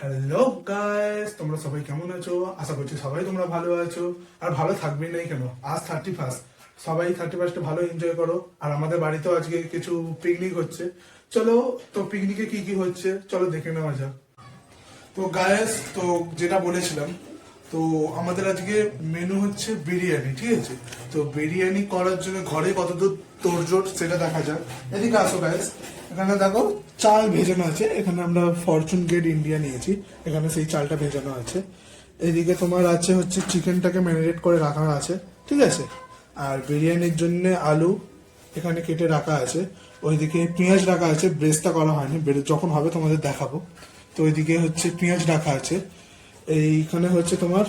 Hello guys, তোমরা সবাই কেমন আছো? আশা করছি সবাই তোমরা ভালো আছো আর ভালো থাকবে নাই কেন। আজ 31, সবাই 31 ভালো এনজয় করো। আর আমাদের বাড়িতেও আজকে কিছু পিকনিক হচ্ছে। চলো, তো পিকনিকে কি কি হচ্ছে চলো দেখে নেওয়া যাক। তো গাইস, তো যেটা বলেছিলাম, তো আমাদের আজকে মেনু হচ্ছে বিরিয়ানি, ঠিক আছে? তো বিরিয়ানি করার জন্য ঘরে কতদূর তোড়জোড় সেটা দেখা যাক। এদিকে আসো গাইস, এখানে দেখো চাল ভেজানো আছে। এখানে আমরা ফরচুন গেট ইন্ডিয়া নিয়েছি, এখানে সেই চালটা ভেজানো আছে। এদিকে তোমার আছে হচ্ছে চিকেনটাকে ম্যারিনেট করে রাখা আছে, ঠিক আছে? আর বিরিয়ানির জন্য আলু এখানে কেটে রাখা আছে। ওইদিকে পেঁয়াজ রাখা আছে, ব্রেস্তা করা হয়নি, যখন হবে তোমাদের দেখাবো। তো ওইদিকে হচ্ছে পেঁয়াজ রাখা আছে। এইখানে হচ্ছে তোমার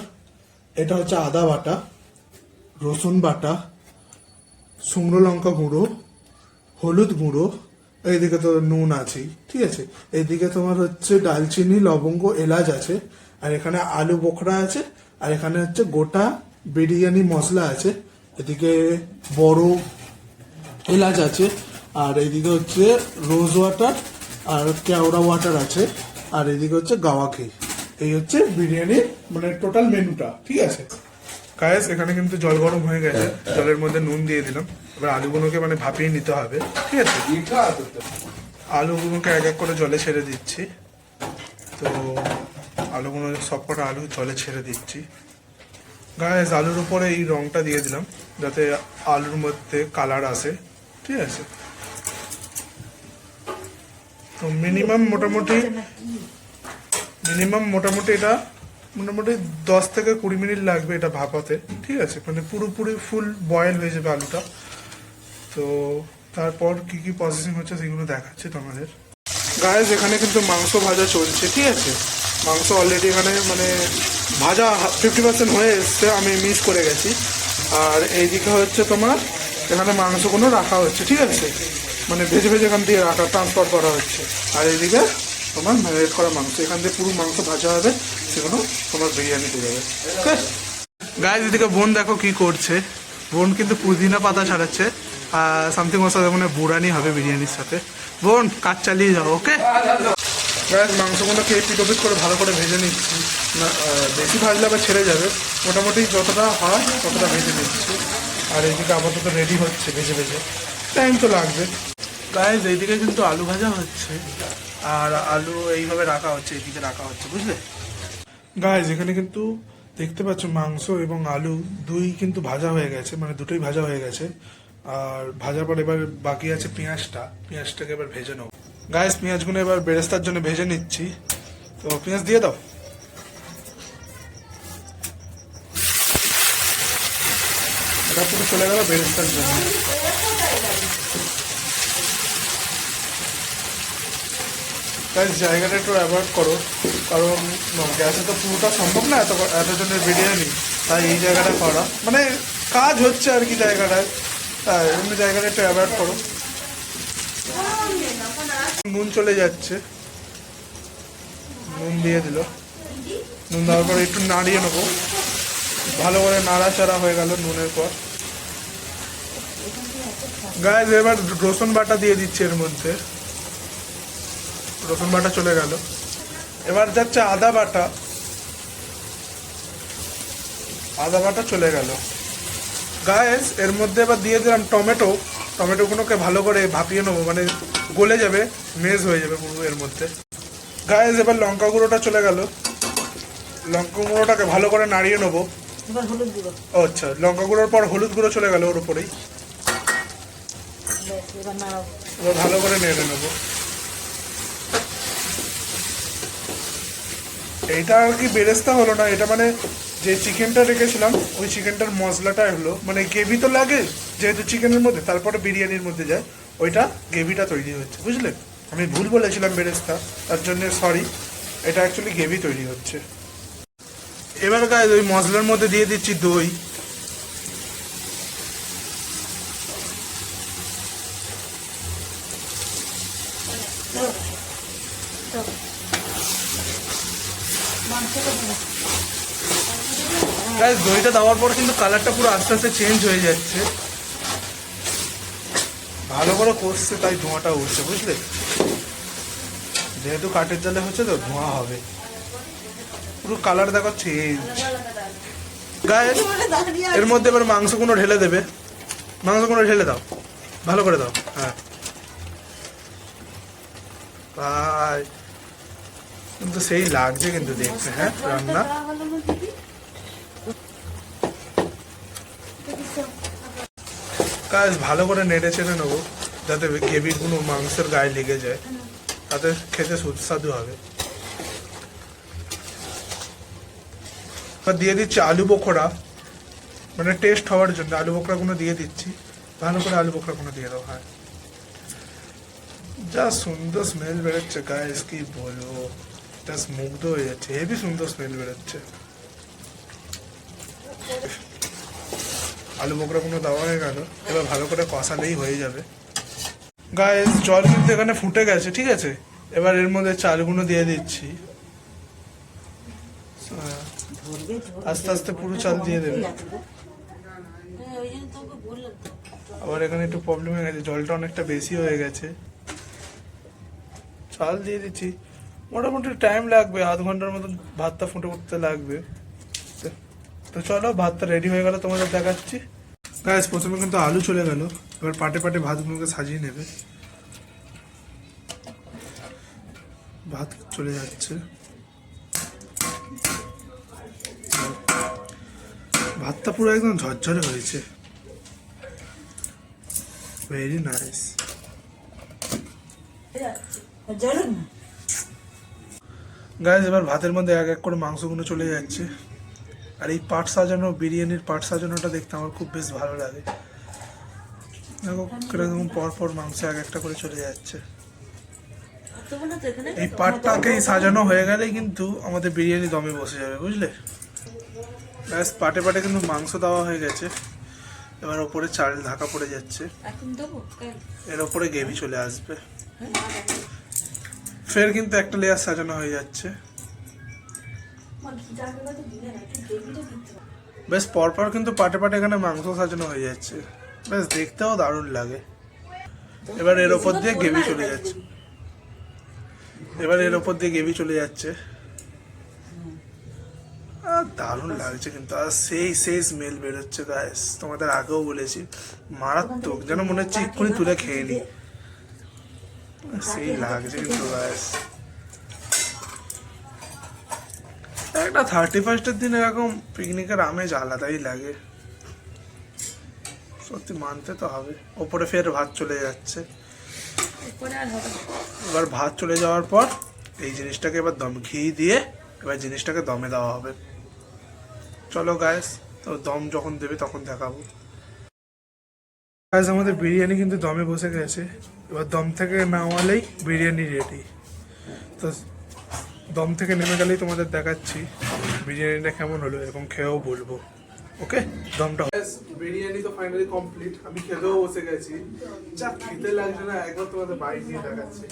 এটা হচ্ছে আদা বাটা, রসুন বাটা, শুকনো লঙ্কা গুঁড়ো, হলুদ গুঁড়ো, এইদিকে তো নুন আছেই, ঠিক আছে? এইদিকে তোমার হচ্ছে দালচিনি, লবঙ্গ, এলাচ আছে। আর এখানে আলু বোখরা আছে। আর এখানে হচ্ছে গোটা বিরিয়ানি মশলা আছে। এদিকে বড় এলাচ আছে। আর এইদিকে হচ্ছে রোজ ওয়াটার আর কেওড়া ওয়াটার আছে। আর এদিকে হচ্ছে গাওয়া ঘি। এই হচ্ছে বিরিয়ানির মানে টোটাল মেনুটা, ঠিক আছে? গায়েস, এখানে কিন্তু জল গরম হয়ে গেছে, জলের মধ্যে নুন দিয়ে দিলাম। এবার আলুগুলোকে মানে ভাপিয়ে নিতে হবে, ঠিক আছে? আলুগুলোকে এক এক করে জলে ছেড়ে দিচ্ছি। তো আলুগুলো সব কটা আলু জলে ছেড়ে দিচ্ছি। গায়েস, আলুর উপরে এই রংটা দিয়ে দিলাম যাতে আলুর মধ্যে কালার আসে, ঠিক আছে? তো মিনিমাম মোটামুটি এটা মোটামুটি 10 থেকে 20 মিনিট লাগবে এটা ভাপাতে, ঠিক আছে? মানে পুরোপুরি ফুল বয়েল হয়ে যাবে আলুটা। তো তারপর কি কি প্রসেসিং হচ্ছে সেগুলো দেখাচ্ছি তোমাদের। গায়েস, এখানে কিন্তু মাংস ভাজা চলছে, ঠিক আছে? মাংস অলরেডি এখানে মানে ভাজা 50% হয়ে এসছে, আমি মিস করে গেছি। আর এইদিকে হচ্ছে তোমার এখানে মাংসগুলো রাখা হচ্ছে, ঠিক আছে? মানে ভেজে ভেজে এখান দিয়ে রাখা ট্রান্সফার করা হচ্ছে। আর এইদিকে তোমার ম্যারিনেট করা মাংস, এখান দিয়ে পুরো মাংস ভাজা হবে, সেগুলো তোমার বিরিয়ানিতে যাবে। ওকে গাইস, এদিকে বোন দেখো কি করছে। বোন কিন্তু পুদিনা পাতা ছাড়াচ্ছে। সামথিং মশলা মানে বুড়ানি হবে বিরিয়ানির সাথে। বোন, কাজ চালিয়ে যাও, ওকে? গাইস, মাংসগুলোকে পিটোপিট করে ভালো করে ভেজে নিচ্ছি। না, বেশি ভাজলে আবার ছেড়ে যাবে। মোটামুটি যতটা হয় ততটা ভেজে নিচ্ছি। আর এইদিকে আপাতত রেডি হচ্ছে ভেজে ভেজে, টাইম তো লাগবে। গাইস, এইদিকে কিন্তু আলু ভাজা হচ্ছে। আর আলু এইভাবে রাখা হচ্ছে, এইদিকে রাখা হচ্ছে, বুঝলে? গাইস, এখানে কিন্তু দেখতে পাচ্ছ মাংস এবং আলু দুই কিন্তু ভাজা হয়ে গেছে, মানে দুটোই ভাজা হয়ে গেছে। আর ভাজার পর এবার বাকি আছে পেঁয়াজটাকে এবার ভেজে নেবো। গাইস, পেঁয়াজগুলো এবার বেরেস্তার জন্য ভেজে নিচ্ছি। তো পেঁয়াজ দিয়ে দাও। এটা পুরো চলে গেল বেরেস্তার জন্য। গাইস, জায়গাটা একটু অ্যাভয়েড করো, কারণ গ্যাসে তো পুরোটা সম্ভব না এতজনের বিরিয়ানি। তাই এই জায়গাটা করা মানে কাজ হচ্ছে আর কি জায়গাটায়, তাই অন্য জায়গাটা একটু অ্যাভয়েড করো। নুন চলে যাচ্ছে, নুন দিয়ে দিল। নুন দেওয়ার পর একটু নাড়িয়ে নেবো, ভালো করে নাড়াচাড়া হয়ে গেল নুনের পর। গাইস, এবার রসুন বাটা দিয়ে দিচ্ছি এর মধ্যে। রসুন বাটা চলে গেল। এবার যাচ্ছে আদা বাটা চলে গেল। গাইস, এর মধ্যে এবার দিয়ে দিলাম টমেটোগুলোকে ভালো করে ভাপিয়ে নেবো, মানে গলে যাবে, মেজ হয়ে যাবে পুরো এর মধ্যে। গাইস, এবার লঙ্কা গুঁড়োটা চলে গেল। লঙ্কা গুঁড়োটাকে ভালো করে নাড়িয়ে নেবো। আচ্ছা, লঙ্কা গুঁড়োর পর হলুদ গুঁড়ো চলে গেল ওর উপরেই। এবার ভালো করে নেড়ে নেবো। এইটা আর কি বেরেস্তা হলো না, এটা মানে যে চিকেনটা রেখেছিলাম ওই চিকেনটার মশলাটাই হলো, মানে গ্রেভি তো লাগে যেহেতু চিকেনের মধ্যে, তারপরে বিরিয়ানির মধ্যে যায়, ওইটা গ্রেভিটা তৈরি হচ্ছে, বুঝলে? আমি ভুল বলেছিলাম বেরেস্তা, তার জন্য সরি। এটা অ্যাকচুয়ালি গ্রেভি তৈরি হচ্ছে। এবার গাইস, ওই মশলার মধ্যে দিয়ে দিচ্ছি দই। গাইস, দইটা দেওয়ার পর কিন্তু কালারটা পুরো আস্তে আস্তে চেঞ্জ হয়ে যাচ্ছে। ভালো করে কষছে তাই ধোঁয়াটা উঠছে, বুঝলে? যেহেতু কাঠের জালে হচ্ছে তো ধোঁয়া হবে। পুরো কালার দেখো চেঞ্জ। গায়ে এর মধ্যে এবার মাংসগুলো ঢেলে দেবে, মাংসগুলো ঢেলে দাও, ভালো করে দাও। হ্যাঁ ভাই কিন্তু সেই লাগছে কিন্তু দেখতে। হ্যাঁ রান্না কাজ ভালো করে নেড়ে চেড়ে নেবো যাতে গ্রেভিগুলো মাংসের গায়ে লেগে যায়, তাতে খেতে সুস্বাদু হবে। দিয়ে দিচ্ছি আলু বোখরা, মানে টেস্ট হওয়ার জন্য আলু বোখরাগুলো দিয়ে দিচ্ছি। ভালো করে আলু বোখরাগুলো দিয়ে দাও। হ্যাঁ যা সুন্দর স্মেল বেরোচ্ছে গাইস, কি বলবো, জাস্ট মুগ্ধ হয়ে যাচ্ছে, হেভি সুন্দর স্মেল বেরোচ্ছে। আলু বোখরাগুলো দেওয়া হয়ে গেল, এবার ভালো করে কষালেই হয়ে যাবে। গাইস জল কিন্তু এখানে ফুটে গেছে, ঠিক আছে। এবার এর মধ্যে চালগুলো দিয়ে দিচ্ছি, আস্তে আস্তে পুরো চাল দিয়ে দেবে। আবার এখানে একটু প্রবলেম হয়ে গেছে, জলটা অনেকটা বেশি হয়ে গেছে। চাল দিয়ে দিচ্ছি, মোটামুটি টাইম লাগবে, আধ ঘন্টার মতন ভাতটা ফুটে উঠতে লাগবে। তো চলো ভাতটা রেডি হয়ে গেল, তোমাদের দেখাচ্ছি। গাইস প্রথমে কিন্তু আলু চলে গেল, এবার পাটে পাটে ভাতগুলোকে সাজিয়ে নেবে। ভাত চলে যাচ্ছে, ভাতটা পুরো একদম ঝরঝরে হয়েছে, ভেরি নাইস। গাইস এবার ভাতের মধ্যে এক এক করে মাংসগুলো চলে যাচ্ছে। আর এই পাট সাজানো, বিরিয়ানির পাট সাজানোটা দেখতে আমার খুব বেশ ভালো লাগে। দেখো কিরকম পর পর মাংস এক একটা করে চলে যাচ্ছে। এই পাটটাকে সাজানো হয়ে গেলে কিন্তু আমাদের বিরিয়ানি দমে বসে যাবে, বুঝলে। ব্যাস পাটে পাটে কিন্তু মাংস দেওয়া হয়ে গেছে, এবার ওপরে চাল ঢাকা পড়ে যাচ্ছে, এর ওপরে গ্রেভি চলে আসবে। ফের কিন্তু একটা লেয়ার সাজানো হয়ে যাচ্ছে। বেশ পরপর কিন্তু পাটে পাটে এখানে মাংস সাজানো হয়ে যাচ্ছে, বেশ দেখতেও দারুণ লাগে। এবার এর ওপর দিয়ে গ্রেভি চলে যাচ্ছে, দারুণ লাগছে কিন্তু। আর সেই সেই স্মেল বেরোচ্ছে গাইস, তোমাদের আগেও বলেছি, মারাত্মক, যেন মনে হচ্ছে এক্ষুনি তুলে খেয়ে নি, সেই লাগছে কিন্তু গাইস। একটা 31st দিন এরকম পিকনিকের আমেজ আলাদাই লাগে, সত্যি মানতে তো হবে। ওপরে ফের ভাত চলে যাচ্ছে, এবার ভাত চলে যাওয়ার পর এই জিনিসটাকে এবার দম ঘি দিয়ে এবার জিনিসটাকে দমে দেওয়া হবে। চলো গাইস, তো দম যখন দেবে তখন দেখাবো। গাইস আমাদের বিরিয়ানি কিন্তু দমে বসে গেছে, এবার দম থেকে নামালেই বিরিয়ানি রেডি। তো দম থেকে নেমে গেলেই তোমাদের দেখাচ্ছি বিরিয়ানিটা কেমন হলো এবং খেয়েও বলবো। ওকে দমটা বিরিয়ানি তো ফাইনালি কমপ্লিট, আমি খেতেও বসে গেছি। যা খেতে লাগছে না, একবার তোমাদের বাইরে নিয়ে দেখাচ্ছি।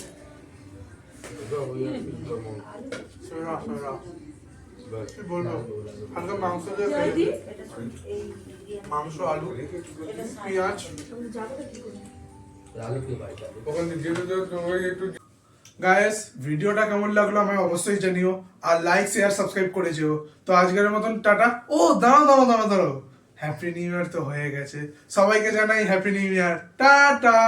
বলবো হালকা মাংস দিয়ে মাংস, আলু, পেঁয়াজ। গাইস ভিডিওটা কেমন লাগলো আমায় অবশ্যই জানিও, আর লাইক শেয়ার সাবস্ক্রাইব করে যেও। তো আজকের মতন টাটা। ও দাঁড়াও, হ্যাপি নিউ ইয়ার তো হয়ে গেছে, সবাইকে জানাই হ্যাপি নিউ ইয়ার, টাটা।